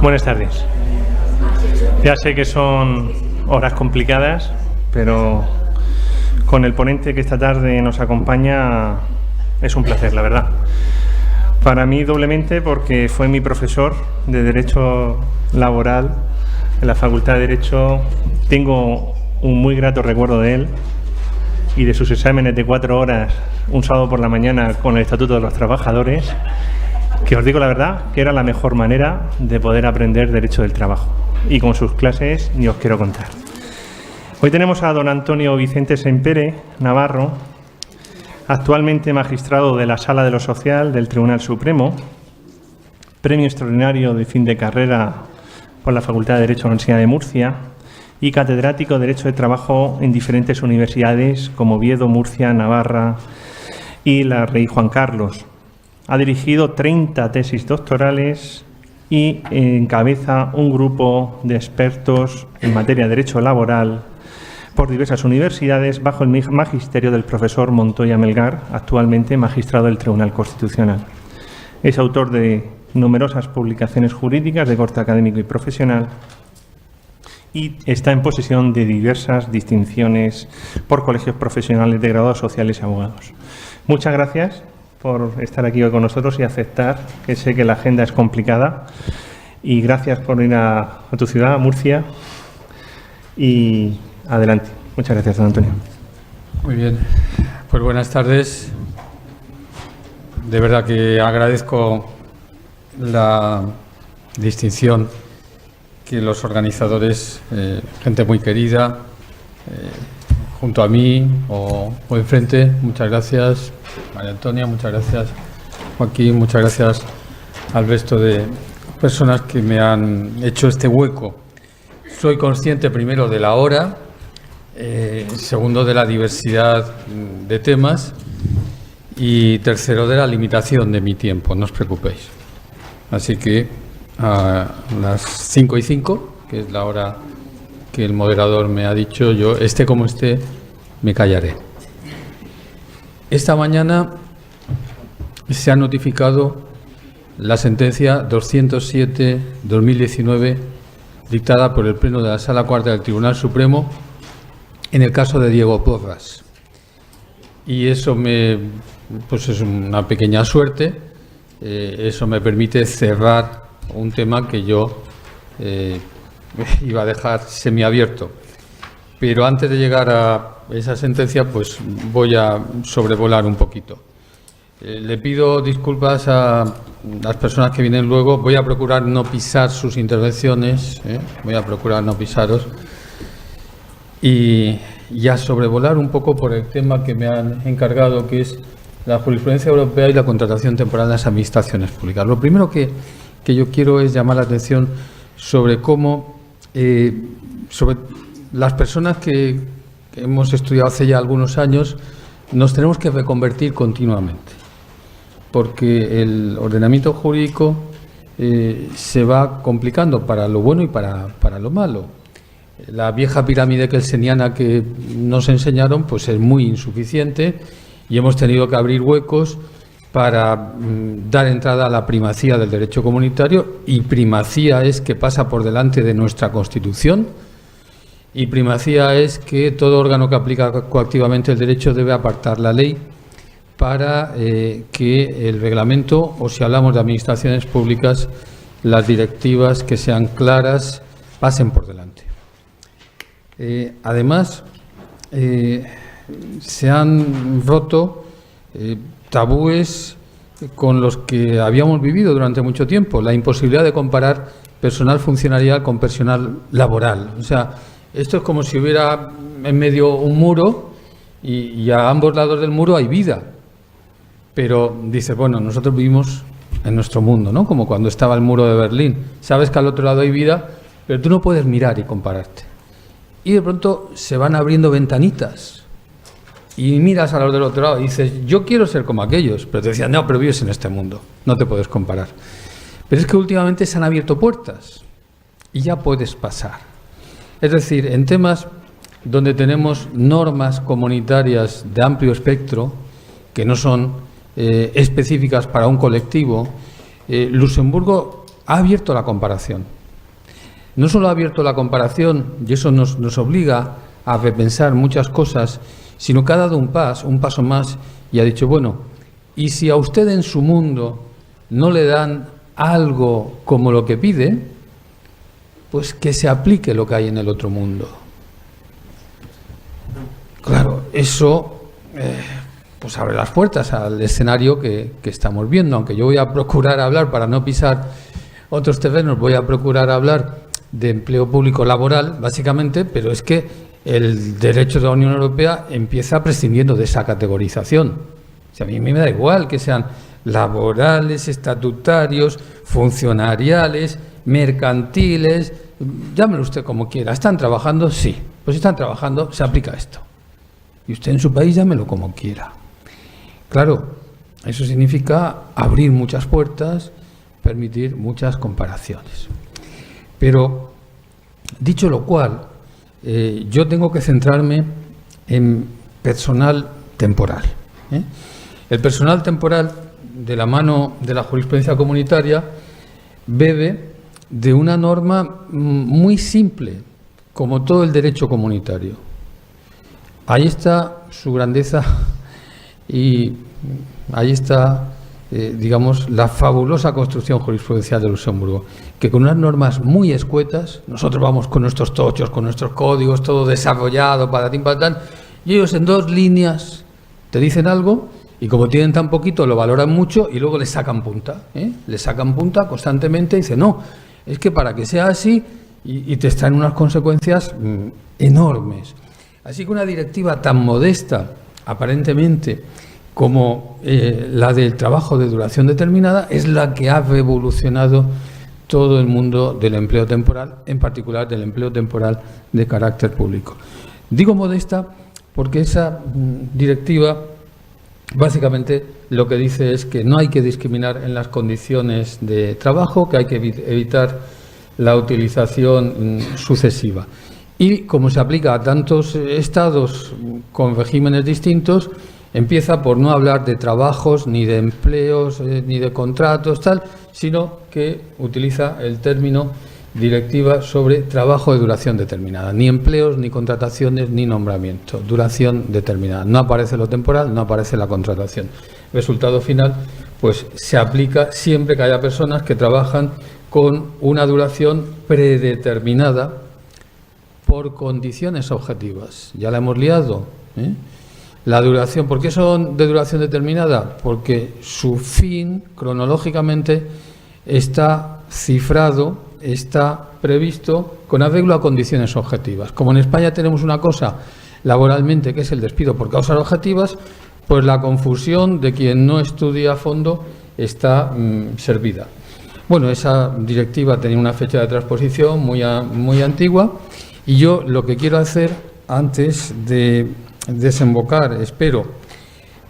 Buenas tardes. Ya sé que son horas complicadas, pero con el ponente que esta tarde nos acompaña es un placer, la verdad. Para mí doblemente porque fue mi profesor de Derecho Laboral en la Facultad de Derecho. Tengo un muy grato recuerdo de él y de sus exámenes de 4 horas un sábado por la mañana con el Estatuto de los Trabajadores, que os digo la verdad que era la mejor manera de poder aprender Derecho del Trabajo. Y con sus clases ni os quiero contar. Hoy tenemos a don Antonio Vicente Sempere Navarro, actualmente magistrado de la Sala de lo Social del Tribunal Supremo, premio extraordinario de fin de carrera por la Facultad de Derecho de la Universidad de Murcia y catedrático de Derecho de Trabajo en diferentes universidades como Oviedo, Murcia, Navarra y la Rey Juan Carlos. Ha dirigido 30 tesis doctorales y encabeza un grupo de expertos en materia de derecho laboral por diversas universidades bajo el magisterio del profesor Montoya Melgar, actualmente magistrado del Tribunal Constitucional. Es autor de numerosas publicaciones jurídicas de corte académico y profesional y está en posesión de diversas distinciones por colegios profesionales de graduados sociales y abogados. Muchas gracias por estar aquí hoy con nosotros y aceptar, que sé que la agenda es complicada, y gracias por ir a tu ciudad, a Murcia, y adelante. Muchas gracias, don Antonio. Muy bien, pues buenas tardes. De verdad que agradezco la distinción que los organizadores, gente muy querida, junto a mí o enfrente. Muchas gracias, María Antonia, muchas gracias, Joaquín, muchas gracias al resto de personas que me han hecho este hueco. Soy consciente, primero, de la hora, segundo, de la diversidad de temas y tercero, de la limitación de mi tiempo, no os preocupéis. Así que a las 5:05, que es la hora que el moderador me ha dicho, yo, esté como esté, me callaré. Esta mañana se ha notificado la sentencia 207/2019 dictada por el Pleno de la Sala Cuarta del Tribunal Supremo en el caso de Diego Porras. Y eso pues es una pequeña suerte. Eso me permite cerrar un tema que yo iba a dejar semiabierto. Pero antes de llegar a esa sentencia, pues voy a sobrevolar un poquito. Le pido disculpas a las personas que vienen luego. Voy a procurar no pisar sus intervenciones, voy a procurar no pisaros. Y a sobrevolar un poco por el tema que me han encargado, que es la jurisprudencia europea y la contratación temporal en las administraciones públicas. Lo primero que yo quiero es llamar la atención sobre cómo, sobre las personas que hemos estudiado hace ya algunos años, nos tenemos que reconvertir continuamente, porque el ordenamiento jurídico se va complicando para lo bueno y para lo malo. La vieja pirámide kelseniana que nos enseñaron pues es muy insuficiente y hemos tenido que abrir huecos para dar entrada a la primacía del derecho comunitario, y primacía es que pasa por delante de nuestra Constitución, y primacía es que todo órgano que aplica coactivamente el derecho debe apartar la ley para que el reglamento, o si hablamos de administraciones públicas, las directivas que sean claras pasen por delante. Además, se han roto tabúes con los que habíamos vivido durante mucho tiempo. La imposibilidad de comparar personal funcionarial con personal laboral. O sea, esto es como si hubiera en medio un muro y a ambos lados del muro hay vida. Pero dices, bueno, nosotros vivimos en nuestro mundo, ¿no? Como cuando estaba el muro de Berlín. Sabes que al otro lado hay vida, pero tú no puedes mirar y compararte. Y de pronto se van abriendo ventanitas. Y miras a los del otro lado y dices, yo quiero ser como aquellos. Pero te decían, no, pero vives en este mundo, no te puedes comparar. Pero es que últimamente se han abierto puertas y ya puedes pasar. Es decir, en temas donde tenemos normas comunitarias de amplio espectro, que no son específicas para un colectivo, Luxemburgo ha abierto la comparación. No solo ha abierto la comparación, y eso nos obliga a repensar muchas cosas, sino que ha dado un paso más y ha dicho, bueno, y si a usted en su mundo no le dan algo como lo que pide, pues que se aplique lo que hay en el otro mundo. Claro, eso pues abre las puertas al escenario que estamos viendo, aunque yo voy a procurar hablar, para no pisar otros terrenos, voy a procurar hablar de empleo público laboral, básicamente, pero es que el derecho de la Unión Europea empieza prescindiendo de esa categorización. O sea, a mí me da igual que sean laborales, estatutarios, funcionariales, mercantiles, llámelo usted como quiera. ¿Están trabajando? Sí. Pues si están trabajando, se aplica esto. Y usted en su país llámelo como quiera. Claro, eso significa abrir muchas puertas, permitir muchas comparaciones. Pero, dicho lo cual, yo tengo que centrarme en personal temporal. El personal temporal, de la mano de la jurisprudencia comunitaria, bebe de una norma muy simple, como todo el derecho comunitario. Ahí está su grandeza y ahí está, digamos, la fabulosa construcción jurisprudencial de Luxemburgo, que con unas normas muy escuetas, nosotros vamos con nuestros tochos, con nuestros códigos, todo desarrollado, patatín, patán, y ellos en 2 líneas te dicen algo y como tienen tan poquito lo valoran mucho y luego le sacan punta, le sacan punta constantemente y dicen, no, es que para que sea así y te están unas consecuencias enormes. Así que una directiva tan modesta, aparentemente, como la del trabajo de duración determinada, es la que ha revolucionado todo el mundo del empleo temporal, en particular del empleo temporal de carácter público. Digo modesta porque esa directiva básicamente lo que dice es que no hay que discriminar en las condiciones de trabajo, que hay que evitar la utilización sucesiva. Y como se aplica a tantos estados con regímenes distintos, empieza por no hablar de trabajos, ni de empleos, ni de contratos, tal, sino que utiliza el término directiva sobre trabajo de duración determinada. Ni empleos, ni contrataciones, ni nombramiento. Duración determinada. No aparece lo temporal, no aparece la contratación. Resultado final, pues se aplica siempre que haya personas que trabajan con una duración predeterminada por condiciones objetivas. Ya la hemos liado, La duración, ¿por qué son de duración determinada? Porque su fin, cronológicamente, está cifrado, está previsto con arreglo a condiciones objetivas. Como en España tenemos una cosa laboralmente que es el despido por causas objetivas, pues la confusión de quien no estudia a fondo está servida. Bueno, esa directiva tenía una fecha de transposición muy antigua y yo lo que quiero hacer antes de desembocar, espero,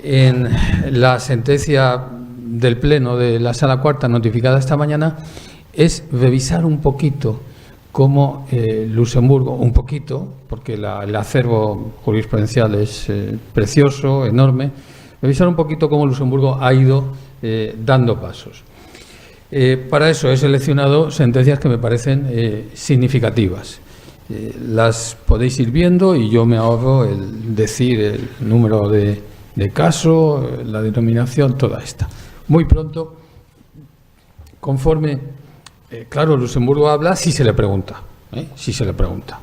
en la sentencia del Pleno de la Sala Cuarta notificada esta mañana, es revisar un poquito cómo Luxemburgo, un poquito, porque el acervo jurisprudencial es precioso, enorme, revisar un poquito cómo Luxemburgo ha ido dando pasos. Para eso he seleccionado sentencias que me parecen significativas. Las podéis ir viendo y yo me ahorro el decir el número de caso, la denominación, toda esta. Muy pronto, conforme, claro, Luxemburgo habla si se le pregunta, si se le pregunta.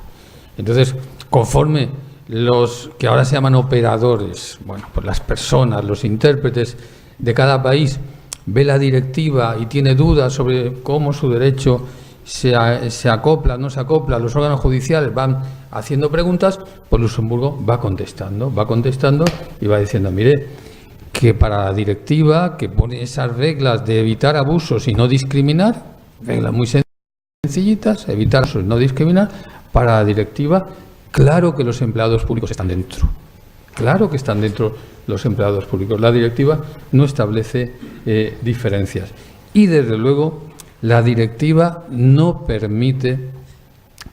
Entonces, conforme los que ahora se llaman operadores, bueno, pues las personas, los intérpretes de cada país, ve la directiva y tiene dudas sobre cómo su derecho se acopla, no se acopla, los órganos judiciales van haciendo preguntas, pues Luxemburgo va contestando y va diciendo, mire, que para la directiva que pone esas reglas de evitar abusos y no discriminar, reglas muy sencillitas, evitar abusos y no discriminar, para la directiva, claro que los empleados públicos están dentro. Claro que están dentro los empleados públicos. La directiva no establece diferencias. Y, desde luego, la directiva no permite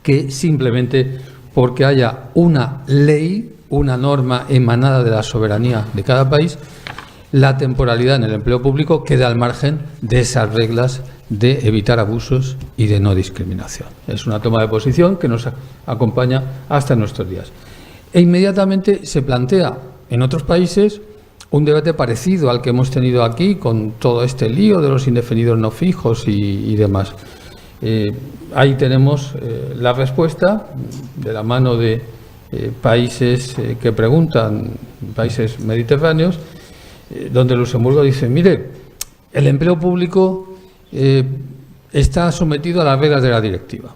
que simplemente porque haya una ley, una norma emanada de la soberanía de cada país, la temporalidad en el empleo público queda al margen de esas reglas de evitar abusos y de no discriminación. Es una toma de posición que nos acompaña hasta nuestros días. E inmediatamente se plantea en otros países un debate parecido al que hemos tenido aquí, con todo este lío de los indefinidos no fijos y demás. Ahí tenemos la respuesta de la mano de países que preguntan, países mediterráneos, donde Luxemburgo dice, mire, el empleo público está sometido a las reglas de la directiva.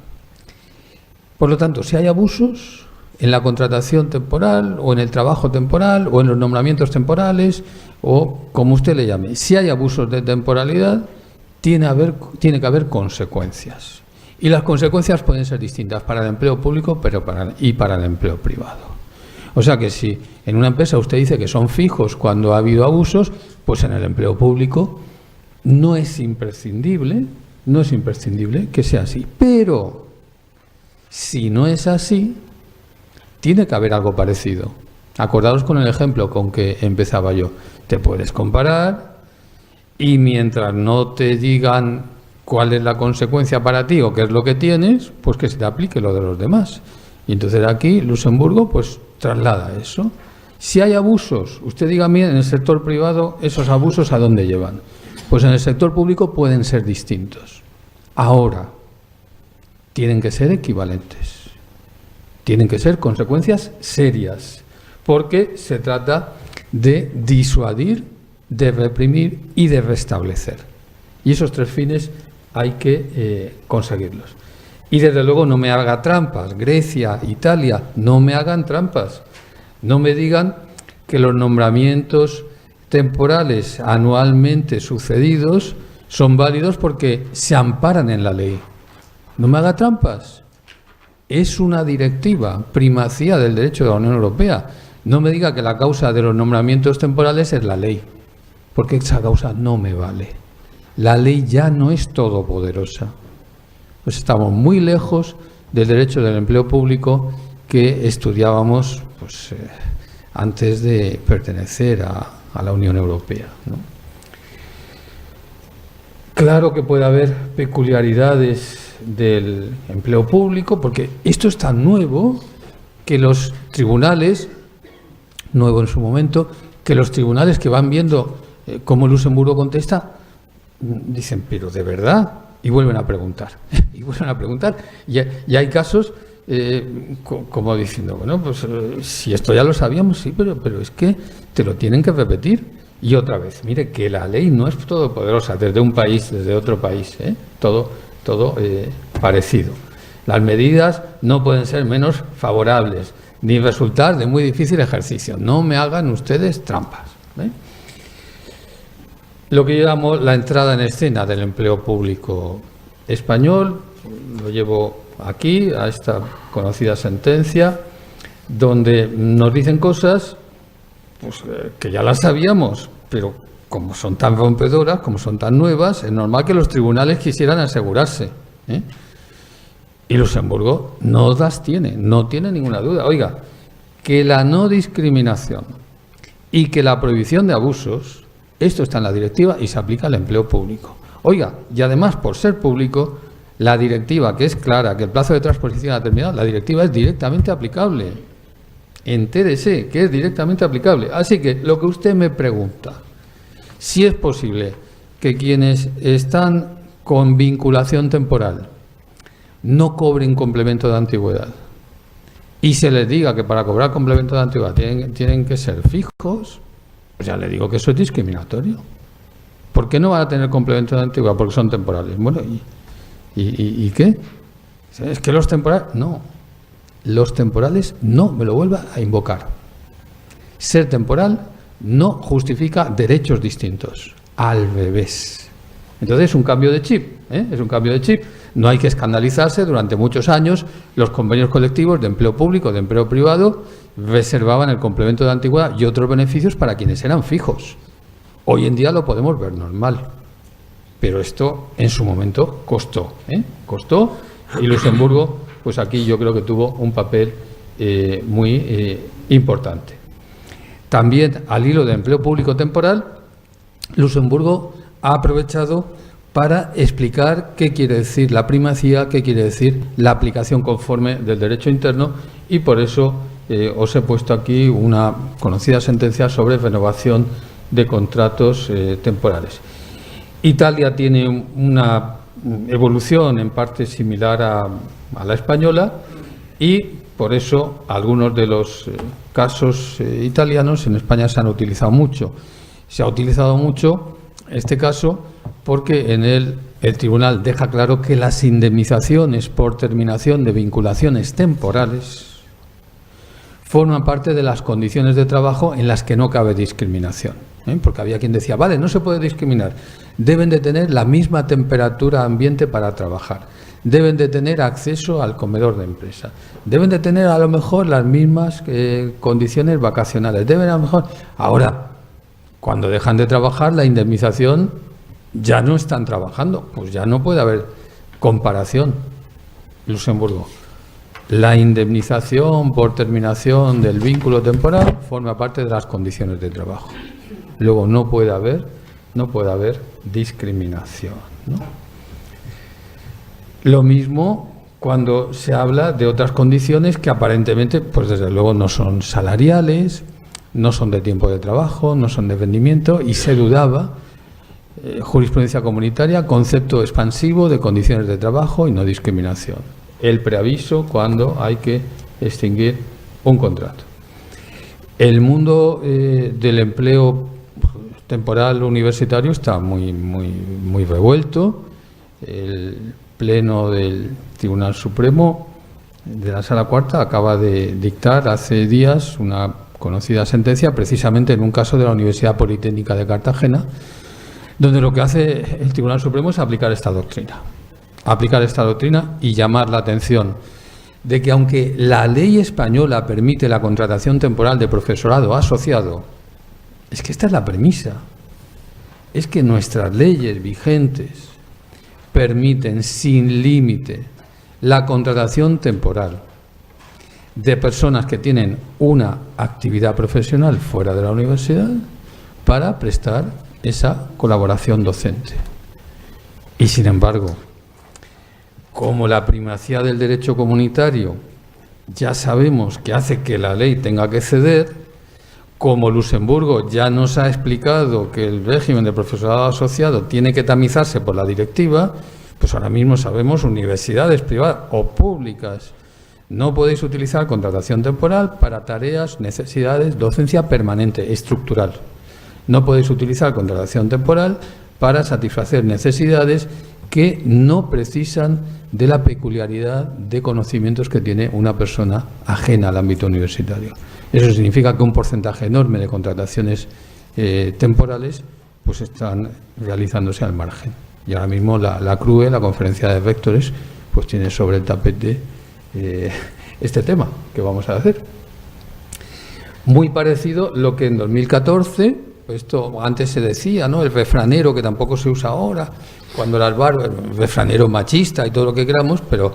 Por lo tanto, si hay abusos en la contratación temporal o en el trabajo temporal o en los nombramientos temporales o como usted le llame, si hay abusos de temporalidad, tiene que haber consecuencias. Y las consecuencias pueden ser distintas para el empleo público y para el empleo privado. O sea que si en una empresa usted dice que son fijos cuando ha habido abusos, pues en el empleo público no es imprescindible que sea así. Pero si no es así, tiene que haber algo parecido. Acordaos con el ejemplo con que empezaba yo. Te puedes comparar y mientras no te digan cuál es la consecuencia para ti o qué es lo que tienes, pues que se te aplique lo de los demás. Y entonces aquí Luxemburgo pues traslada eso. Si hay abusos, usted dígame en el sector privado esos abusos a dónde llevan. Pues en el sector público pueden ser distintos. Ahora, tienen que ser equivalentes. Tienen que ser consecuencias serias, porque se trata de disuadir, de reprimir y de restablecer. Y esos tres fines hay que conseguirlos. Y desde luego no me haga trampas. Grecia, Italia, no me hagan trampas. No me digan que los nombramientos temporales anualmente sucedidos son válidos porque se amparan en la ley. No me haga trampas. Es una directiva, primacía del derecho de la Unión Europea. No me diga que la causa de los nombramientos temporales es la ley, porque esa causa no me vale. La ley ya no es todopoderosa. Pues estamos muy lejos del derecho del empleo público que estudiábamos pues, antes de pertenecer a la Unión Europea, ¿no? Claro que puede haber peculiaridades del empleo público, porque esto es tan nuevo que los tribunales, nuevo en su momento, que los tribunales que van viendo cómo Luxemburgo contesta, dicen, pero ¿de verdad? Y vuelven a preguntar, y vuelven a preguntar. Y hay casos como diciendo, bueno, pues si esto ya lo sabíamos, sí, pero es que te lo tienen que repetir. Y otra vez, mire que la ley no es todopoderosa desde un país, desde otro país, todo parecido. Las medidas no pueden ser menos favorables, ni resultar de muy difícil ejercicio. No me hagan ustedes trampas. Lo que yo llamo la entrada en escena del empleo público español, lo llevo aquí, a esta conocida sentencia, donde nos dicen cosas pues, que ya las sabíamos, pero como son tan rompedoras, como son tan nuevas, es normal que los tribunales quisieran asegurarse. Y Luxemburgo no las tiene, no tiene ninguna duda. Oiga, que la no discriminación y que la prohibición de abusos, esto está en la directiva y se aplica al empleo público. Oiga, y además, por ser público, la directiva, que es clara, que el plazo de transposición ha terminado, la directiva es directamente aplicable. Entérese que es directamente aplicable. Así que lo que usted me pregunta, si es posible que quienes están con vinculación temporal no cobren complemento de antigüedad y se les diga que para cobrar complemento de antigüedad tienen que ser fijos, pues ya le digo que eso es discriminatorio. ¿Por qué no van a tener complemento de antigüedad? Porque son temporales. Bueno, ¿y qué? Es que los temporales... No. Los temporales no me lo vuelva a invocar. Ser temporal no justifica derechos distintos. Al revés. Entonces es un cambio de chip. Es un cambio de chip. No hay que escandalizarse. Durante muchos años los convenios colectivos de empleo público, de empleo privado, reservaban el complemento de antigüedad y otros beneficios para quienes eran fijos. Hoy en día lo podemos ver normal. Pero esto en su momento costó. Costó y Luxemburgo, pues aquí yo creo que tuvo un papel muy importante. También al hilo de empleo público temporal, Luxemburgo ha aprovechado para explicar qué quiere decir la primacía, qué quiere decir la aplicación conforme del derecho interno, y por eso os he puesto aquí una conocida sentencia sobre renovación de contratos temporales. Italia tiene una evolución en parte similar a la española, y por eso algunos de los casos italianos en España se han utilizado mucho. Se ha utilizado mucho este caso porque en él el tribunal deja claro que las indemnizaciones por terminación de vinculaciones temporales forman parte de las condiciones de trabajo en las que no cabe discriminación. Porque había quien decía, vale, no se puede discriminar, deben de tener la misma temperatura ambiente para trabajar, deben de tener acceso al comedor de empresa, deben de tener a lo mejor las mismas condiciones vacacionales, deben a lo mejor... Ahora, cuando dejan de trabajar, la indemnización, ya no están trabajando, pues ya no puede haber comparación. Luxemburgo. La indemnización por terminación del vínculo temporal forma parte de las condiciones de trabajo. Luego no puede haber discriminación, ¿no? Lo mismo cuando se habla de otras condiciones que aparentemente, pues desde luego no son salariales, no son de tiempo de trabajo, no son de rendimiento, y se dudaba, jurisprudencia comunitaria, concepto expansivo de condiciones de trabajo y no discriminación. El preaviso cuando hay que extinguir un contrato. El mundo del empleo temporal universitario está muy revuelto. El Pleno del Tribunal Supremo de la Sala Cuarta acaba de dictar hace días una conocida sentencia, precisamente en un caso de la Universidad Politécnica de Cartagena, donde lo que hace el Tribunal Supremo es aplicar esta doctrina y llamar la atención de que aunque la ley española permite la contratación temporal de profesorado asociado, es que esta es la premisa, es que nuestras leyes vigentes permiten sin límite la contratación temporal de personas que tienen una actividad profesional fuera de la universidad para prestar esa colaboración docente. Y sin embargo, como la primacía del derecho comunitario ya sabemos que hace que la ley tenga que ceder, como Luxemburgo ya nos ha explicado que el régimen de profesorado asociado tiene que tamizarse por la directiva, pues ahora mismo sabemos, universidades privadas o públicas, no podéis utilizar contratación temporal para tareas, necesidades, docencia permanente, estructural. No podéis utilizar contratación temporal para satisfacer necesidades que no precisan de la peculiaridad de conocimientos que tiene una persona ajena al ámbito universitario. Eso significa que un porcentaje enorme de contrataciones temporales pues están realizándose al margen. Y ahora mismo la CRUE, la Conferencia de Rectores, pues tiene sobre el tapete este tema que vamos a hacer. Muy parecido lo que en 2014, esto antes se decía, ¿no? El refranero, que tampoco se usa ahora, cuando las barbas, el refranero machista y todo lo que queramos, pero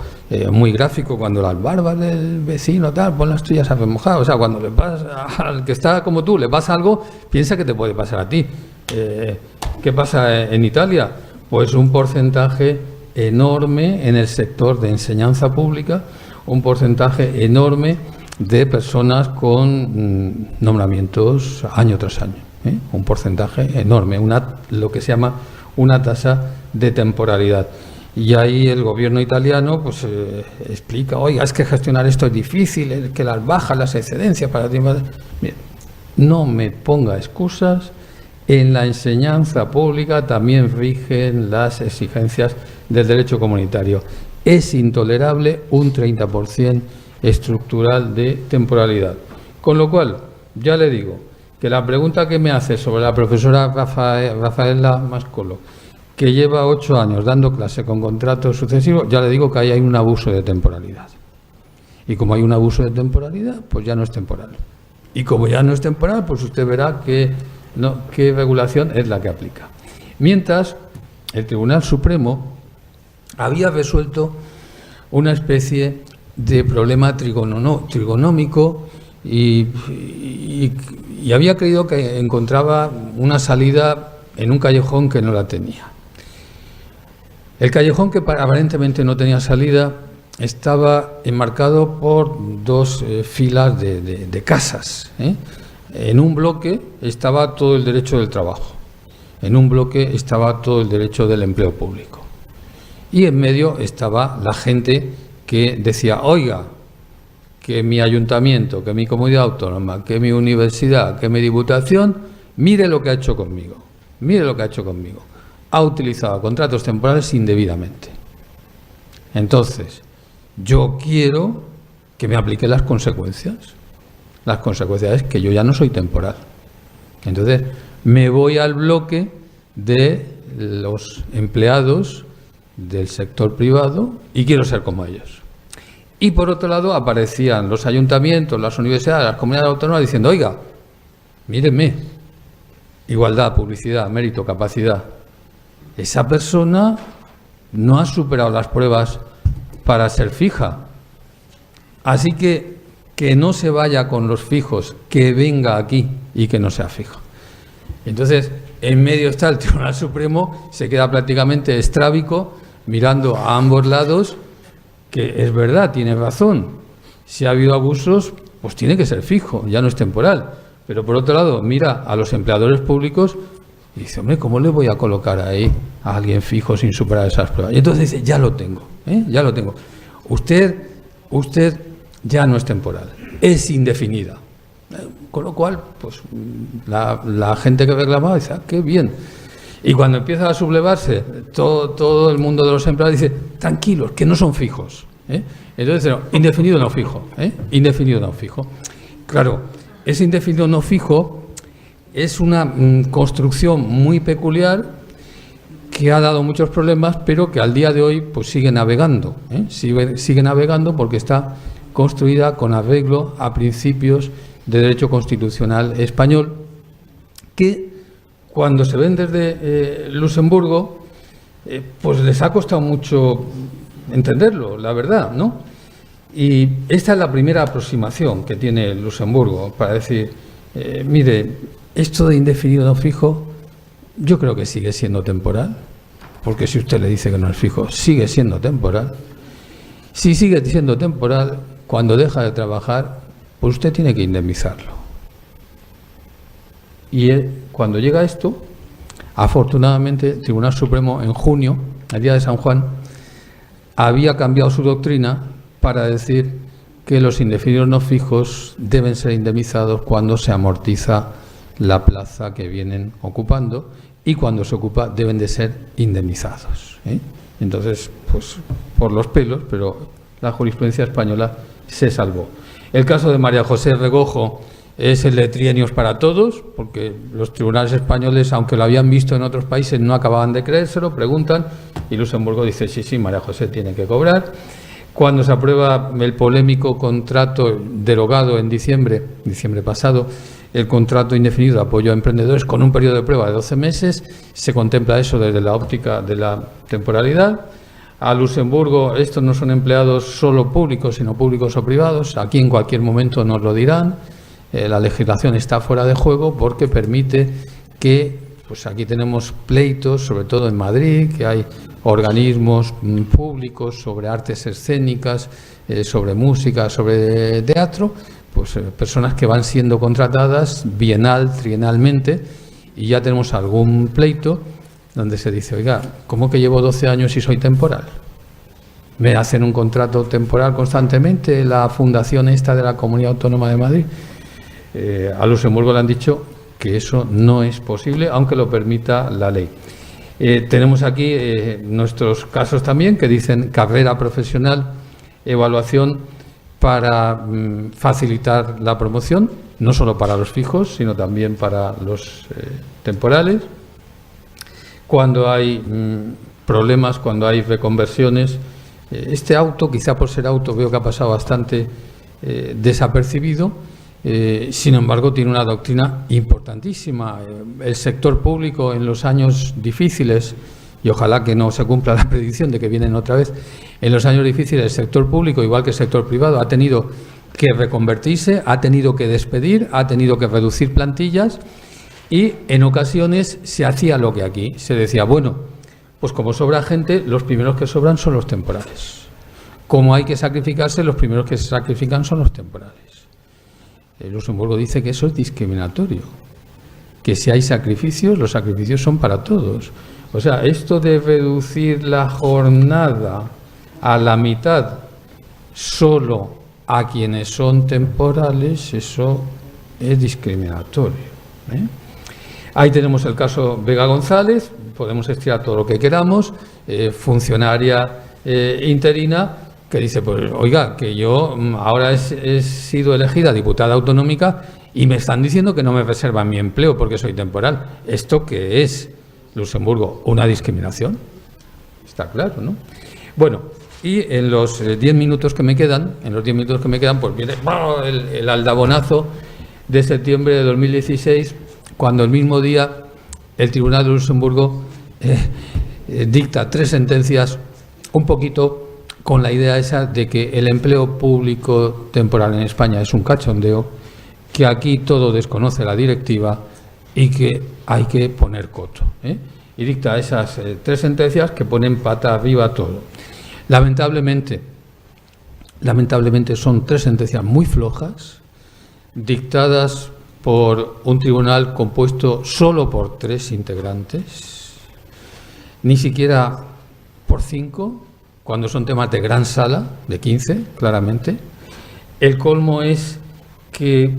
muy gráfico, cuando las barbas del vecino tal, pon las tuyas a remojar. O sea, cuando le pasa al que está como tú, le pasa algo, piensa que te puede pasar a ti. ¿Qué pasa en Italia? Pues un porcentaje enorme en el sector de enseñanza pública, un porcentaje enorme de personas con nombramientos año tras año. Un porcentaje enorme, lo que se llama una tasa de temporalidad. Y ahí el gobierno italiano pues explica, oiga, es que gestionar esto es difícil, que las bajas, las excedencias para ti. Bien, no me ponga excusas. En la enseñanza pública también rigen las exigencias del derecho comunitario. Es intolerable un 30% estructural de temporalidad. Con lo cual, ya le digo que la pregunta que me hace sobre la profesora Rafaela Mascolo, que lleva 8 años dando clase con contratos sucesivos, ya le digo que ahí hay un abuso de temporalidad. Y como hay un abuso de temporalidad, pues ya no es temporal. Y como ya no es temporal, pues usted verá qué regulación es la que aplica. Mientras, el Tribunal Supremo había resuelto una especie de problema trigonómico y había creído que encontraba una salida en un callejón que no la tenía. El callejón, que aparentemente no tenía salida, estaba enmarcado por dos filas de casas. En un bloque estaba todo el derecho del trabajo, en un bloque estaba todo el derecho del empleo público, y en medio estaba la gente que decía: oiga, que mi ayuntamiento, que mi comunidad autónoma, que mi universidad, que mi diputación, mire lo que ha hecho conmigo, mire lo que ha hecho conmigo. Ha utilizado contratos temporales indebidamente. Entonces, yo quiero que me aplique las consecuencias. Las consecuencias es que yo ya no soy temporal. Entonces, me voy al bloque de los empleados del sector privado y quiero ser como ellos. Y por otro lado aparecían los ayuntamientos, las universidades, las comunidades autónomas diciendo: oiga, mírenme, igualdad, publicidad, mérito, capacidad. Esa persona no ha superado las pruebas para ser fija. Así que no se vaya con los fijos, que venga aquí y que no sea fijo. Entonces, en medio está el Tribunal Supremo, se queda prácticamente estrábico mirando a ambos lados, que es verdad, tiene razón. Si ha habido abusos, pues tiene que ser fijo, ya no es temporal. Pero por otro lado, mira a los empleadores públicos y dice: hombre, ¿cómo le voy a colocar ahí a alguien fijo sin superar esas pruebas? Y entonces dice: ya lo tengo, ya lo tengo. Usted ya no es temporal, es indefinida. Con lo cual, pues la gente que reclamaba dice: ah, qué bien. Y cuando empieza a sublevarse todo el mundo de los empleados dice: tranquilos, que no son fijos. Entonces, no, indefinido no fijo. Indefinido no fijo. Claro, ese indefinido no fijo es una construcción muy peculiar que ha dado muchos problemas, pero que al día de hoy pues sigue navegando. Sigue navegando porque está construida con arreglo a principios de derecho constitucional español, que cuando se ven desde Luxemburgo, pues les ha costado mucho entenderlo, la verdad, ¿no? Y esta es la primera aproximación que tiene Luxemburgo para decir: mire, esto de indefinido no fijo, yo creo que sigue siendo temporal, porque si usted le dice que no es fijo, sigue siendo temporal. Si sigue siendo temporal, cuando deja de trabajar, pues usted tiene que indemnizarlo. Y cuando llega esto, afortunadamente, el Tribunal Supremo en junio, el día de San Juan, había cambiado su doctrina para decir que los indefinidos no fijos deben ser indemnizados cuando se amortiza la plaza que vienen ocupando, y cuando se ocupa deben de ser indemnizados. Entonces, pues por los pelos, pero la jurisprudencia española se salvó. El caso de María José Regojo es el de trienios para todos, porque los tribunales españoles, aunque lo habían visto en otros países, no acababan de creérselo, preguntan, y Luxemburgo dice: sí, María José tiene que cobrar. Cuando se aprueba el polémico contrato derogado en diciembre pasado, el contrato indefinido de apoyo a emprendedores con un periodo de prueba de 12 meses, se contempla eso desde la óptica de la temporalidad. A Luxemburgo, estos no son empleados solo públicos, sino públicos o privados. Aquí en cualquier momento nos lo dirán. La legislación está fuera de juego porque permite que, pues aquí tenemos pleitos, sobre todo en Madrid, que hay organismos públicos sobre artes escénicas, sobre música, sobre teatro, pues personas que van siendo contratadas bienal, trienalmente, y ya tenemos algún pleito donde se dice: oiga, ¿cómo que llevo 12 años y soy temporal? ¿Me hacen un contrato temporal constantemente la fundación esta de la Comunidad Autónoma de Madrid? A Luxemburgo le han dicho que eso no es posible, aunque lo permita la ley. Tenemos aquí nuestros casos también que dicen carrera profesional, evaluación para facilitar la promoción, no solo para los fijos, sino también para los temporales. Cuando hay problemas, cuando hay reconversiones, este auto, quizá por ser auto, veo que ha pasado bastante desapercibido. Sin embargo, tiene una doctrina importantísima. El sector público en los años difíciles, y ojalá que no se cumpla la predicción de que vienen otra vez, en los años difíciles el sector público, igual que el sector privado, ha tenido que reconvertirse, ha tenido que despedir, ha tenido que reducir plantillas, Y en ocasiones se hacía lo que aquí se decía, bueno, pues como sobra gente, los primeros que sobran son los temporales. Como hay que sacrificarse, los primeros que se sacrifican son los temporales. Luxemburgo dice que eso es discriminatorio, que si hay sacrificios, los sacrificios son para todos. O sea, esto de reducir la jornada a la mitad solo a quienes son temporales, eso es discriminatorio, ¿eh? Ahí tenemos el caso Vega González, podemos estirar todo lo que queramos, funcionaria interina, que dice, pues oiga, que yo ahora he sido elegida diputada autonómica y me están diciendo que no me reservan mi empleo porque soy temporal. ¿Esto qué es, Luxemburgo? ¿Una discriminación? Está claro, ¿no? Bueno, y en los 10 minutos que me quedan, pues viene el aldabonazo de septiembre de 2016, cuando el mismo día el Tribunal de Luxemburgo dicta 3 sentencias, un poquito con la idea esa de que el empleo público temporal en España es un cachondeo, que aquí todo desconoce la directiva y que hay que poner coto, ¿eh? Y dicta esas 3 sentencias que ponen pata arriba todo. Lamentablemente son 3 sentencias muy flojas, dictadas por un tribunal compuesto solo por 3 integrantes, ni siquiera por 5, cuando son temas de gran sala, de 15, claramente. El colmo es que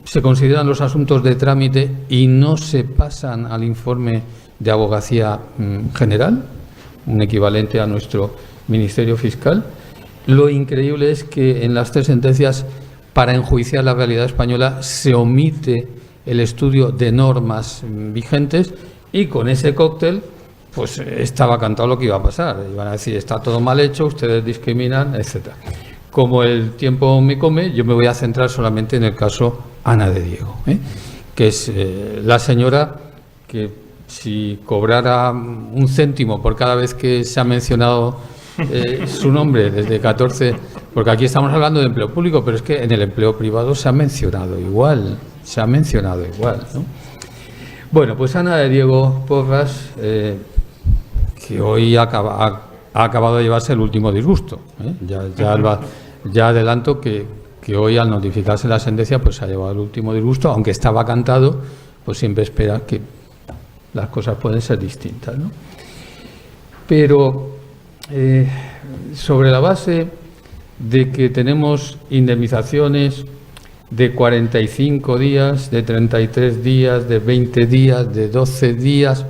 se consideran los asuntos de trámite y no se pasan al informe de Abogacía General, un equivalente a nuestro Ministerio Fiscal. Lo increíble es que en las 3 sentencias, para enjuiciar la realidad española, se omite el estudio de normas vigentes y con ese cóctel pues estaba cantado lo que iba a pasar. Iban a decir, está todo mal hecho, ustedes discriminan, etcétera. Como el tiempo me come, yo me voy a centrar solamente en el caso Ana de Diego, que es la señora que si cobrara 1 céntimo por cada vez que se ha mencionado su nombre desde 14, porque aquí estamos hablando de empleo público, pero es que en el empleo privado se ha mencionado igual, ¿no? Bueno, pues Ana de Diego Porras, que hoy ha acabado de llevarse el último disgusto, ya adelanto que hoy, al notificarse la sentencia, pues se ha llevado el último disgusto, aunque estaba cantado, pues siempre espera que las cosas pueden ser distintas, ¿no? Pero sobre la base de que tenemos indemnizaciones de 45 días, de 33 días, de 20 días, de 12 días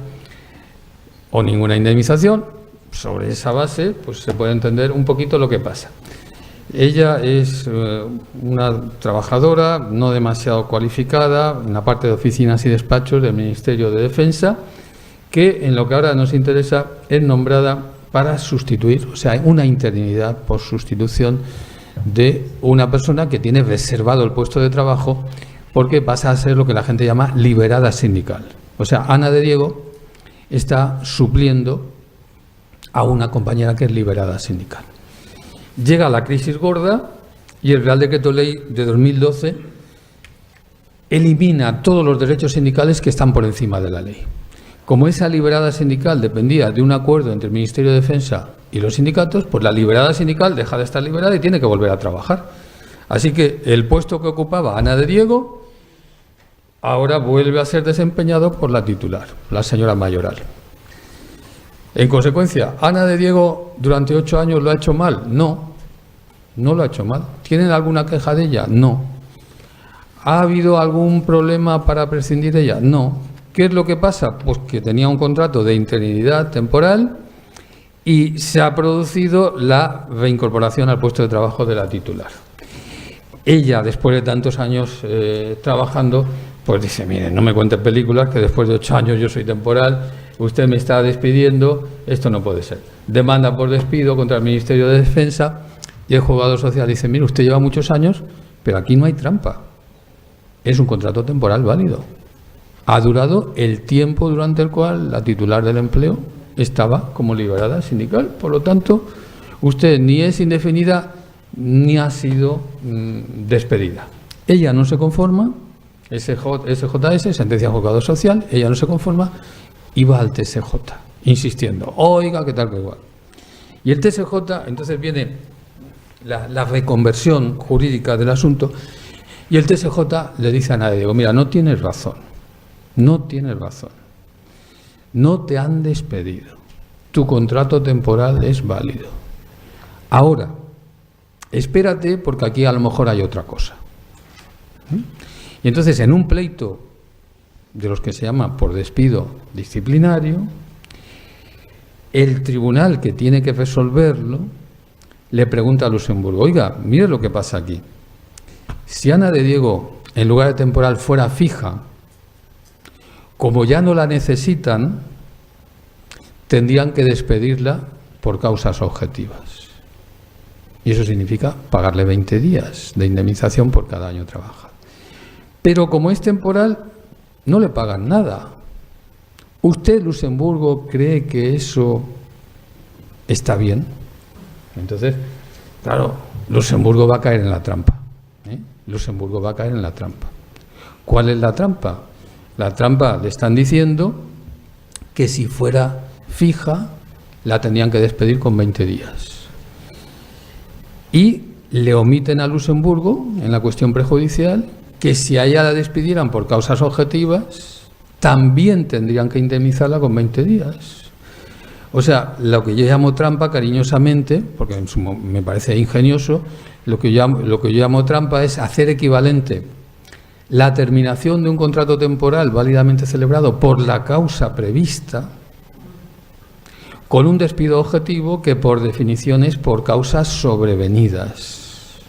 o ninguna indemnización, sobre esa base pues se puede entender un poquito lo que pasa. Ella es una trabajadora no demasiado cualificada en la parte de oficinas y despachos del Ministerio de Defensa, que en lo que ahora nos interesa es nombrada para sustituir, o sea, una interinidad por sustitución de una persona que tiene reservado el puesto de trabajo porque pasa a ser lo que la gente llama liberada sindical. O sea, Ana de Diego está supliendo a una compañera que es liberada sindical. Llega la crisis gorda y el Real Decreto Ley de 2012 elimina todos los derechos sindicales que están por encima de la ley. Como esa liberada sindical dependía de un acuerdo entre el Ministerio de Defensa y los sindicatos, pues la liberada sindical deja de estar liberada y tiene que volver a trabajar. Así que el puesto que ocupaba Ana de Diego ahora vuelve a ser desempeñado por la titular, la señora Mayoral. En consecuencia, ¿Ana de Diego durante 8 años lo ha hecho mal? No, no lo ha hecho mal. ¿Tienen alguna queja de ella? No. ¿Ha habido algún problema para prescindir de ella? No. ¿Qué es lo que pasa? Pues que tenía un contrato de interinidad temporal y se ha producido la reincorporación al puesto de trabajo de la titular. Ella, después de tantos años trabajando, pues dice, mire, no me cuenten películas, que después de 8 años yo soy temporal, usted me está despidiendo, esto no puede ser. Demanda por despido contra el Ministerio de Defensa y el juzgado social dice, mire, usted lleva muchos años, pero aquí no hay trampa. Es un contrato temporal válido. Ha durado el tiempo durante el cual la titular del empleo estaba como liberada sindical. Por lo tanto, usted ni es indefinida ni ha sido despedida. Ella no se conforma SJS, sentencia juzgado social, ella no se conforma y va al TSJ, insistiendo, oiga, qué tal, que igual. Y el TSJ, entonces viene la reconversión jurídica del asunto, y el TSJ le dice a Ana de Diego, mira, no tienes razón, no te han despedido, tu contrato temporal es válido. Ahora, espérate porque aquí a lo mejor hay otra cosa. Y entonces en un pleito de los que se llama por despido disciplinario, el tribunal que tiene que resolverlo le pregunta a Luxemburgo, oiga, mire lo que pasa aquí. Si Ana de Diego, en lugar de temporal, fuera fija, como ya no la necesitan, tendrían que despedirla por causas objetivas. Y eso significa pagarle 20 días de indemnización por cada año trabajado. Pero como es temporal, no le pagan nada. ¿Usted, Luxemburgo, cree que eso está bien? Entonces, claro, Luxemburgo va a caer en la trampa. Luxemburgo va a caer en la trampa. ¿Cuál es la trampa? La trampa, le están diciendo que si fuera fija, la tendrían que despedir con 20 días. Y le omiten a Luxemburgo, en la cuestión prejudicial, que si a ella la despidieran por causas objetivas, también tendrían que indemnizarla con 20 días. O sea, lo que yo llamo trampa, cariñosamente, porque me parece ingenioso, lo que yo llamo trampa es hacer equivalente la terminación de un contrato temporal válidamente celebrado por la causa prevista con un despido objetivo que por definición es por causas sobrevenidas.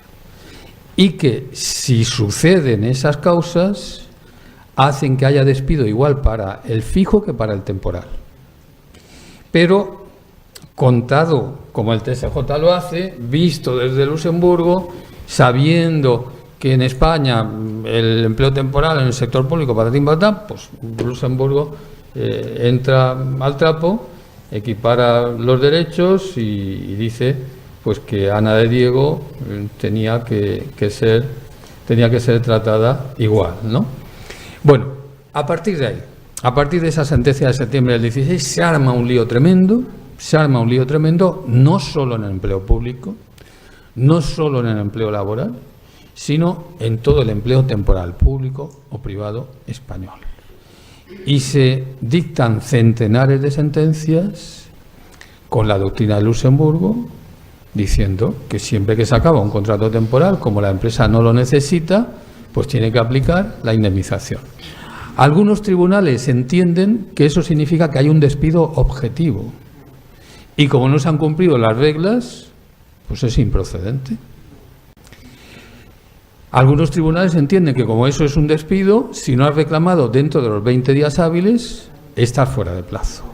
Y que si suceden esas causas, hacen que haya despido igual para el fijo que para el temporal. Pero contado como el TSJ lo hace, visto desde Luxemburgo, sabiendo que en España el empleo temporal en el sector público patatín patatán, pues Luxemburgo entra al trapo, equipara los derechos y dice pues que Ana de Diego tenía que ser tratada igual, ¿no? Bueno, a partir de ahí, a partir de esa sentencia de septiembre del 16, se arma un lío tremendo, no solo en el empleo público, no solo en el empleo laboral, sino en todo el empleo temporal, público o privado español. Y se dictan centenares de sentencias con la doctrina de Luxemburgo, diciendo que siempre que se acaba un contrato temporal, como la empresa no lo necesita, pues tiene que aplicar la indemnización. Algunos tribunales entienden que eso significa que hay un despido objetivo. Y como no se han cumplido las reglas, pues es improcedente. Algunos tribunales entienden que como eso es un despido, si no has reclamado dentro de los 20 días hábiles, estás fuera de plazo.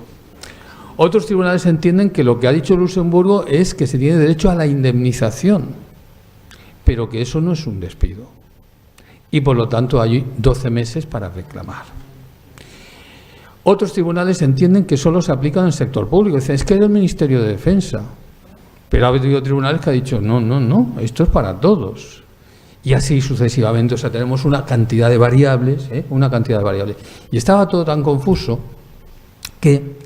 Otros tribunales entienden que lo que ha dicho Luxemburgo es que se tiene derecho a la indemnización, pero que eso no es un despido. Y por lo tanto hay 12 meses para reclamar. Otros tribunales entienden que solo se aplica en el sector público. Dicen, es que era el Ministerio de Defensa. Pero ha habido tribunales que han dicho, no, esto es para todos. Y así sucesivamente. O sea, tenemos una cantidad de variables, Y estaba todo tan confuso que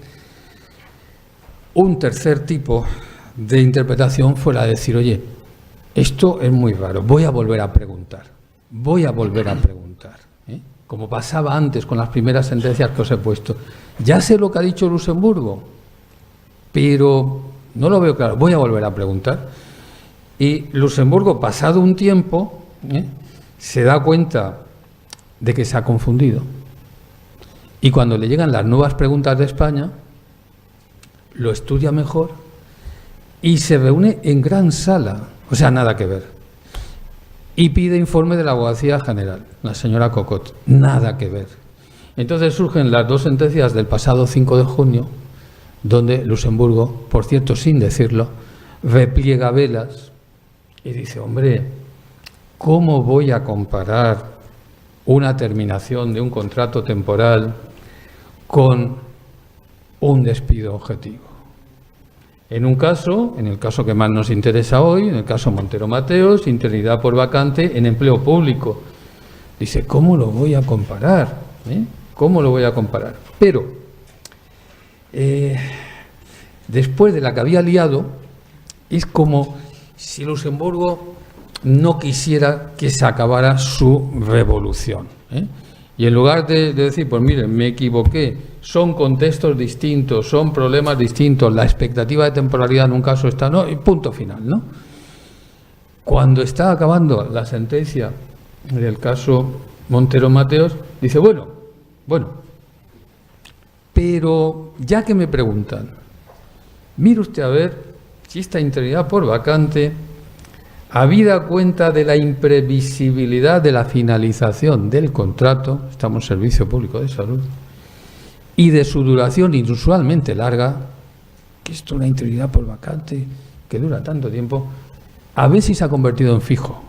un tercer tipo de interpretación fuera de decir, oye, esto es muy raro, voy a volver a preguntar. Como pasaba antes con las primeras sentencias que os he puesto. Ya sé lo que ha dicho Luxemburgo, pero no lo veo claro, voy a volver a preguntar. Y Luxemburgo, pasado un tiempo, se da cuenta de que se ha confundido. Y cuando le llegan las nuevas preguntas de España, lo estudia mejor y se reúne en gran sala, o sea, nada que ver. Y pide informe de la Abogacía General, la señora Cocot, nada que ver. Entonces surgen las dos sentencias del pasado 5 de junio, donde Luxemburgo, por cierto, sin decirlo, repliega velas y dice, hombre, ¿cómo voy a comparar una terminación de un contrato temporal con un despido objetivo? En un caso, en el caso que más nos interesa hoy, en el caso Montero Mateos, interinidad por vacante en empleo público. Dice, ¿cómo lo voy a comparar? ¿Cómo lo voy a comparar? Pero, después de la que había liado, es como si Luxemburgo no quisiera que se acabara su revolución. Y en lugar de decir, pues miren, me equivoqué, son contextos distintos, son problemas distintos, la expectativa de temporalidad en un caso está, no, y punto final, ¿no? Cuando está acabando la sentencia del caso Montero Mateos, dice, bueno, pero ya que me preguntan, mire usted a ver si esta interinidad por vacante, habida cuenta de la imprevisibilidad de la finalización del contrato, estamos en servicio público de salud, y de su duración inusualmente larga, que esto es una interinidad por vacante que dura tanto tiempo, a ver si se ha convertido en fijo.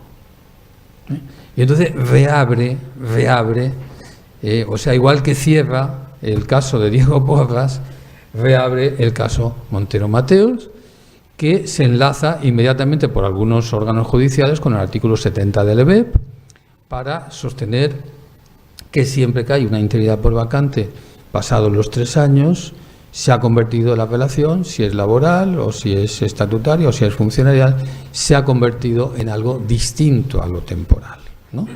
Y entonces reabre, o sea, igual que cierra el caso de Diego Porras, reabre el caso Montero Mateos, que se enlaza inmediatamente por algunos órganos judiciales con el artículo 70 del EBEP para sostener que siempre que hay una interinidad por vacante pasados los 3 años, se ha convertido la apelación, si es laboral o si es estatutaria o si es funcionarial, se ha convertido en algo distinto a lo temporal, ¿no?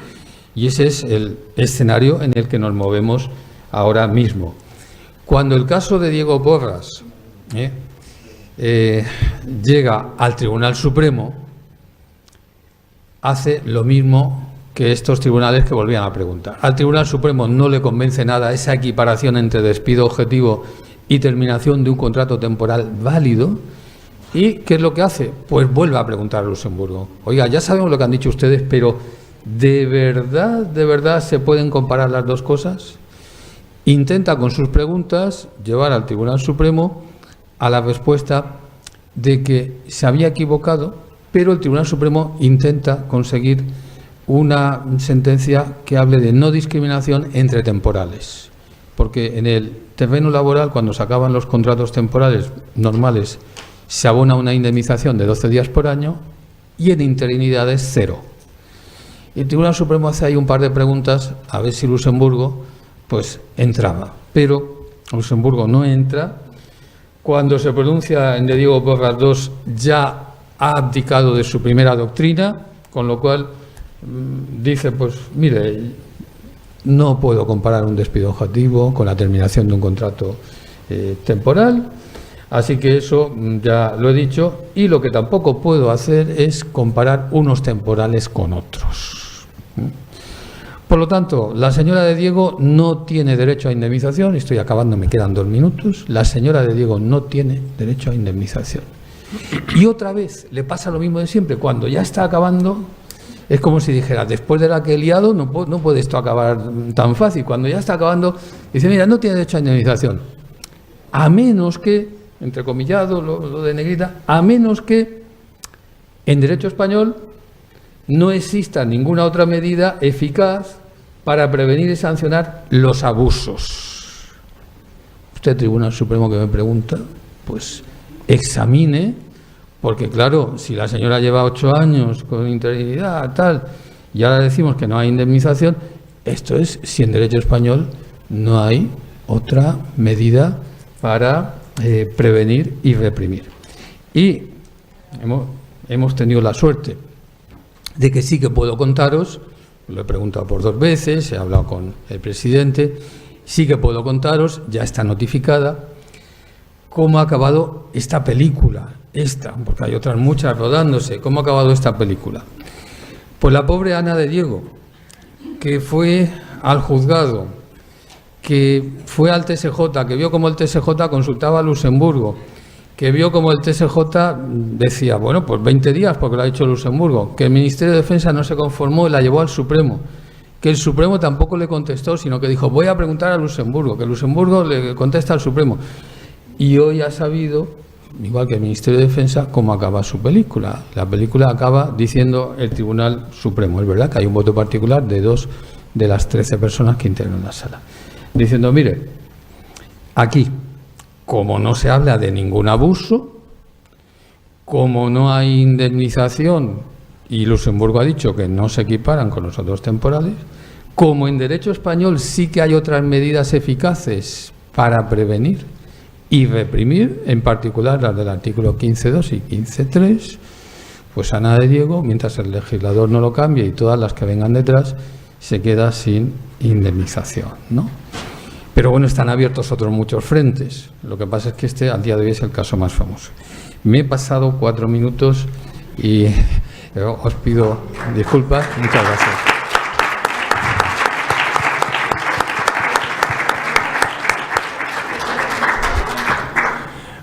Y ese es el escenario en el que nos movemos ahora mismo. Cuando el caso de Diego Porras llega al Tribunal Supremo, hace lo mismo que estos tribunales que volvían a preguntar. Al Tribunal Supremo no le convence nada esa equiparación entre despido objetivo y terminación de un contrato temporal válido. ¿Y qué es lo que hace? Pues vuelve a preguntar a Luxemburgo. Oiga, ya sabemos lo que han dicho ustedes, pero ¿de verdad se pueden comparar las dos cosas? Intenta con sus preguntas llevar al Tribunal Supremo a la respuesta de que se había equivocado, pero el Tribunal Supremo intenta conseguir una sentencia que hable de no discriminación entre temporales. Porque en el terreno laboral, cuando se acaban los contratos temporales normales, se abona una indemnización de 12 días por año y en interinidades 0. Y el Tribunal Supremo hace ahí un par de preguntas a ver si Luxemburgo pues entraba. Pero Luxemburgo no entra. Cuando se pronuncia en de Diego Porras 2 ya ha abdicado de su primera doctrina, con lo cual dice, pues mire, no puedo comparar un despido objetivo con la terminación de un contrato temporal, así que eso ya lo he dicho, y lo que tampoco puedo hacer es comparar unos temporales con otros. Por lo tanto, la señora de Diego no tiene derecho a indemnización, estoy acabando, me quedan 2 minutos, la señora de Diego no tiene derecho a indemnización. Y otra vez le pasa lo mismo de siempre, cuando ya está acabando, es como si dijera, después de la que he liado no puede esto acabar tan fácil. Cuando ya está acabando, dice, mira, no tiene derecho a indemnización, a menos que, entrecomillado lo de negrita, a menos que en derecho español no exista ninguna otra medida eficaz para prevenir y sancionar los abusos. Usted, Tribunal Supremo, que me pregunta, pues examine, porque claro, si la señora lleva 8 años con interinidad, tal, y ahora decimos que no hay indemnización, esto es si en derecho español no hay otra medida para prevenir y reprimir. Y hemos tenido la suerte de que sí que puedo contaros, lo he preguntado por 2 veces, he hablado con el presidente, sí que puedo contaros, ya está notificada, cómo ha acabado esta película, porque hay otras muchas rodándose, cómo ha acabado esta película. Pues la pobre Ana de Diego, que fue al juzgado, que fue al TSJ, que vio cómo el TSJ consultaba a Luxemburgo, que vio como el TSJ decía, bueno, pues 20 días porque lo ha hecho Luxemburgo, que el Ministerio de Defensa no se conformó y la llevó al Supremo, que el Supremo tampoco le contestó, sino que dijo, voy a preguntar a Luxemburgo, que Luxemburgo le contesta al Supremo. Y hoy ha sabido, igual que el Ministerio de Defensa, cómo acaba su película. La película acaba diciendo el Tribunal Supremo. Es verdad que hay un voto particular de 2 de las 13 personas que integran la sala, diciendo, mire, aquí, como no se habla de ningún abuso, como no hay indemnización, y Luxemburgo ha dicho que no se equiparan con los otros temporales, Como en derecho español sí que hay otras medidas eficaces para prevenir y reprimir, en particular las del artículo 15.2 y 15.3, pues Ana de Diego, mientras el legislador no lo cambie y todas las que vengan detrás, se queda sin indemnización, ¿no? Pero bueno, están abiertos otros muchos frentes. Lo que pasa es que este, al día de hoy, es el caso más famoso. Me he pasado 4 minutos y os pido disculpas. Muchas gracias.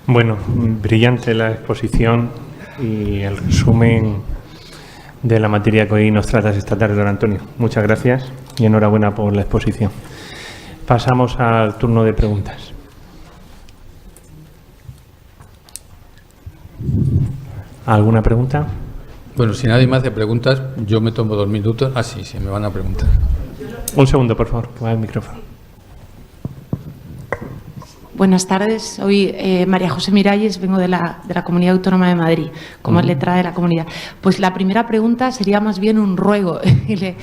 Bueno, brillante la exposición y el resumen de la materia que hoy nos tratas esta tarde, don Antonio. Muchas gracias y enhorabuena por la exposición. Pasamos al turno de preguntas. ¿Alguna pregunta? Bueno, si nadie me hace preguntas, yo me tomo 2 minutos. Ah, sí, me van a preguntar. Un segundo, por favor, que va el micrófono. Buenas tardes, soy María José Miralles, vengo de la Comunidad Autónoma de Madrid, como letrada de la comunidad. Pues la primera pregunta sería más bien un ruego. Le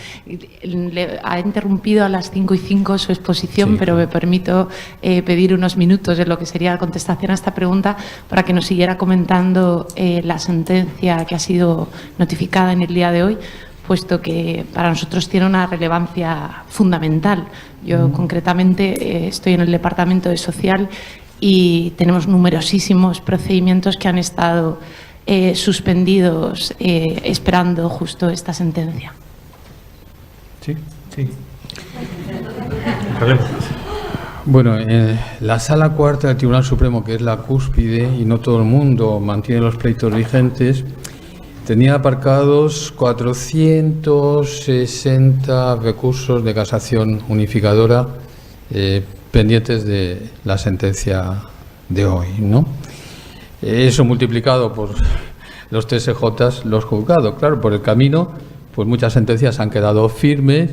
ha interrumpido a las 5:05 su exposición, sí, pero me permito pedir unos minutos de lo que sería la contestación a esta pregunta para que nos siguiera comentando la sentencia que ha sido notificada en el día de hoy, puesto que para nosotros tiene una relevancia fundamental. Yo concretamente estoy en el Departamento de Social y tenemos numerosísimos procedimientos que han estado suspendidos esperando justo esta sentencia. Sí, sí. Problema. Bueno, la Sala Cuarta del Tribunal Supremo, que es la cúspide y no todo el mundo mantiene los pleitos vigentes, tenía aparcados 460 recursos de casación unificadora pendientes de la sentencia de hoy, ¿no? Eso multiplicado por los TSJs, los juzgados. Claro, por el camino, pues muchas sentencias han quedado firmes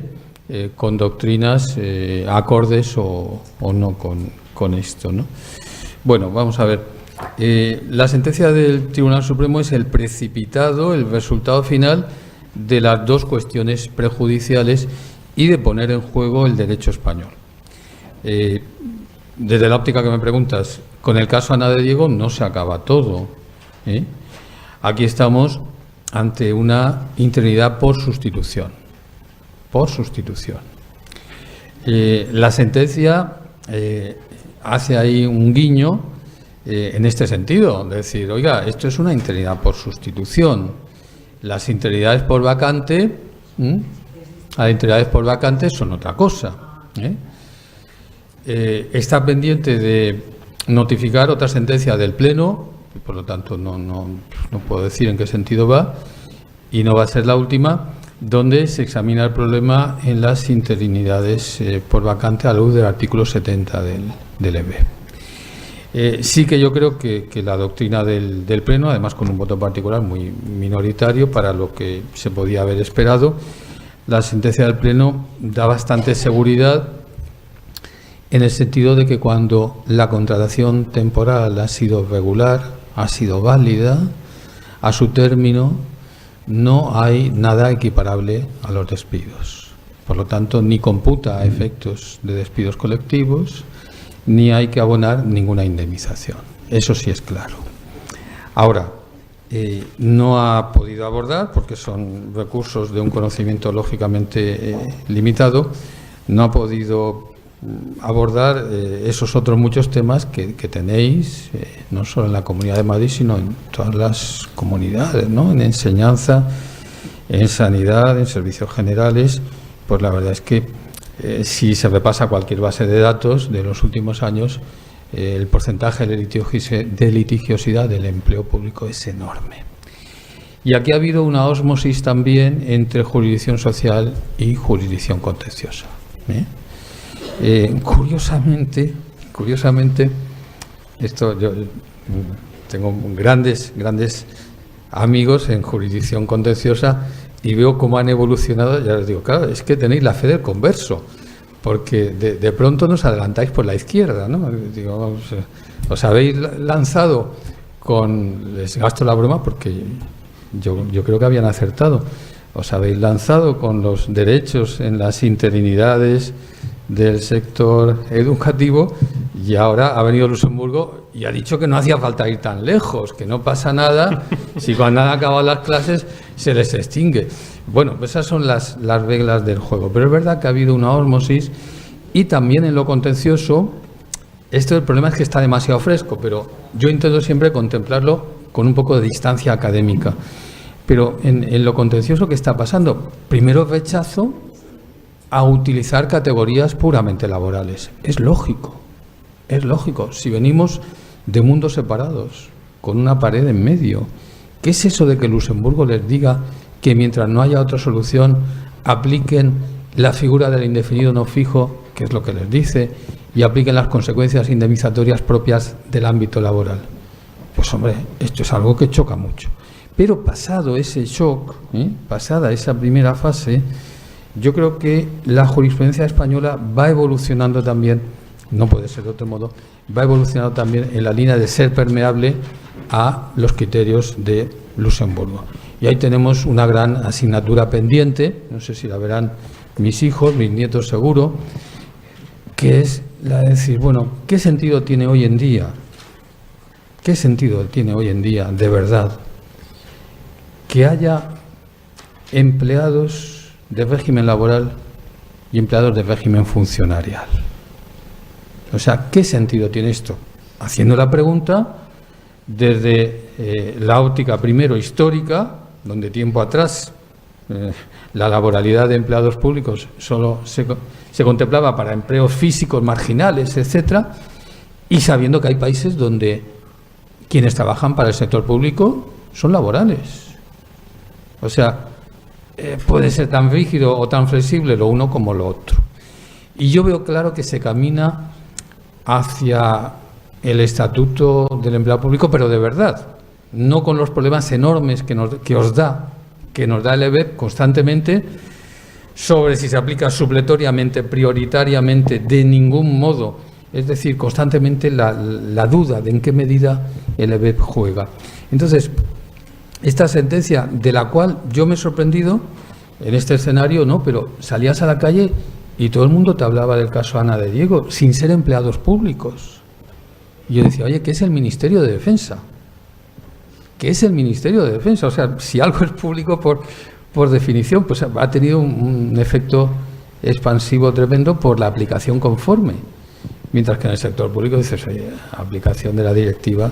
con doctrinas acordes o no con esto, ¿no? Bueno, vamos a ver. La sentencia del Tribunal Supremo es el precipitado, el resultado final de las dos cuestiones prejudiciales y de poner en juego el derecho español. Desde la óptica que me preguntas, con el caso Ana de Diego no se acaba todo, ¿eh? Aquí estamos ante una interinidad por sustitución. Por sustitución. La sentencia hace ahí un guiño en este sentido, de decir, oiga, esto es una interinidad por sustitución. Las interinidades por vacante, las interinidades por vacante son otra cosa, está pendiente de notificar otra sentencia del Pleno, y por lo tanto no puedo decir en qué sentido va, y no va a ser la última, donde se examina el problema en las interinidades por vacante a la luz del artículo 70 del EB. Sí que yo creo que la doctrina del Pleno, además con un voto particular muy minoritario para lo que se podía haber esperado, la sentencia del Pleno da bastante seguridad en el sentido de que cuando la contratación temporal ha sido regular, ha sido válida, a su término no hay nada equiparable a los despidos. Por lo tanto, ni computa a efectos de despidos colectivos, ni hay que abonar ninguna indemnización. Eso sí es claro. Ahora, no ha podido abordar, porque son recursos de un conocimiento lógicamente limitado, no ha podido abordar esos otros muchos temas que tenéis, no solo en la Comunidad de Madrid, sino en todas las comunidades, ¿no? En enseñanza, en sanidad, en servicios generales. Pues la verdad es que si se repasa cualquier base de datos de los últimos años, el porcentaje de litigiosidad del empleo público es enorme. Y aquí ha habido una ósmosis también entre jurisdicción social y jurisdicción contenciosa. Curiosamente, esto yo tengo grandes amigos en jurisdicción contenciosa y veo cómo han evolucionado. Ya les digo, claro, es que tenéis la fe del converso, porque de pronto nos adelantáis por la izquierda, ¿no? Digo, os habéis lanzado les gasto la broma porque yo creo que habían acertado. os habéis lanzado con los derechos en las interinidades del sector educativo y ahora ha venido Luxemburgo y ha dicho que no hacía falta ir tan lejos, que no pasa nada si cuando han acabado las clases se les extingue. Bueno, pues esas son las reglas del juego, pero es verdad que ha habido una ósmosis y también en lo contencioso, el problema es que está demasiado fresco, pero yo intento siempre contemplarlo con un poco de distancia académica. Pero en lo contencioso que está pasando, primero rechazo a utilizar categorías puramente laborales. Es lógico. Si venimos de mundos separados, con una pared en medio, ¿qué es eso de que Luxemburgo les diga que mientras no haya otra solución apliquen la figura del indefinido no fijo, que es lo que les dice, y apliquen las consecuencias indemnizatorias propias del ámbito laboral? Pues hombre, esto es algo que choca mucho. Pero pasado ese shock, pasada esa primera fase, yo creo que la jurisprudencia española va evolucionando también, no puede ser de otro modo, va evolucionando también en la línea de ser permeable a los criterios de Luxemburgo. Y ahí tenemos una gran asignatura pendiente, no sé si la verán mis hijos, mis nietos seguro, que es la de decir, bueno, ¿qué sentido tiene hoy en día? ¿Qué sentido tiene hoy en día, de verdad, que haya empleados de régimen laboral y empleados de régimen funcionarial? O sea, ¿qué sentido tiene esto? Haciendo la pregunta desde la óptica primero histórica, donde tiempo atrás la laboralidad de empleados públicos solo se contemplaba para empleos físicos marginales, etcétera, y sabiendo que hay países donde quienes trabajan para el sector público son laborales. O sea, puede ser tan rígido o tan flexible lo uno como lo otro. Y yo veo claro que se camina hacia el estatuto del empleado público, pero de verdad, no con los problemas enormes que nos da el EBEP constantemente sobre si se aplica supletoriamente, prioritariamente, de ningún modo. Es decir, constantemente la duda de en qué medida el EBEP juega. Entonces, esta sentencia, de la cual yo me he sorprendido, en este escenario no, pero salías a la calle y todo el mundo te hablaba del caso Ana de Diego, sin ser empleados públicos. Y yo decía, oye, ¿qué es el Ministerio de Defensa? ¿Qué es el Ministerio de Defensa? O sea, si algo es público por definición, pues ha tenido un efecto expansivo tremendo por la aplicación conforme. Mientras que en el sector público dices, oye, aplicación de la directiva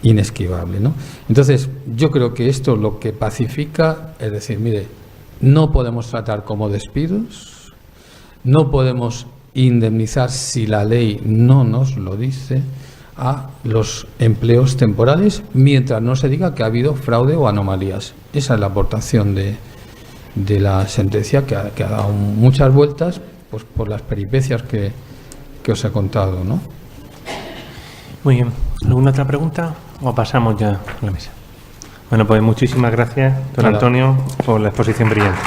inesquivable, ¿no? Entonces, yo creo que esto lo que pacifica es decir, mire, no podemos tratar como despidos, no podemos indemnizar, si la ley no nos lo dice, a los empleos temporales, mientras no se diga que ha habido fraude o anomalías. Esa es la aportación de la sentencia, que ha dado muchas vueltas, pues por las peripecias que os he contado, ¿no? Muy bien. ¿Alguna otra pregunta o pasamos ya a la mesa? Bueno, pues muchísimas gracias, don Antonio, por la exposición brillante.